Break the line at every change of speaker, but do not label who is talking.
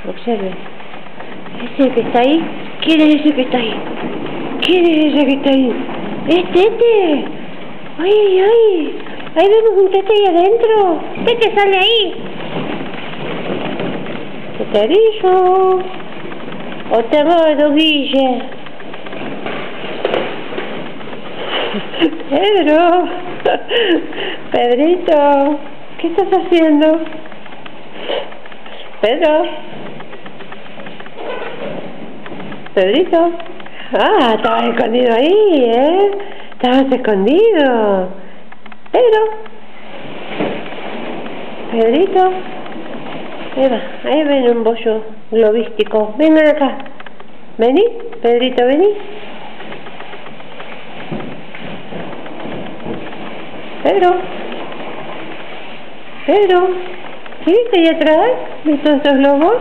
Observe. ¿Ese que está ahí? ¿Quién es ese que está ahí? ¿Quién es ese que está ahí? ¡Es Tete! ¡Ay, ay! Ahí vemos un Tete ahí adentro. ¡Tete, sale ahí! ¡Tete erizo! ¡O te gordo, Guille! ¡Pedro! ¡Pedrito! ¿Qué estás haciendo? ¡Pedro! ¡Pedrito! ¡Ah! Estabas escondido ahí, ¿eh? Estabas escondido. ¡Pedro! ¡Pedrito! Ahí ven un bollo globístico. Vengan acá. Vení, Pedrito, vení. Pedro. Pedro. ¿Sí? ¿Viste ahí atrás? ¿Viste estos globos?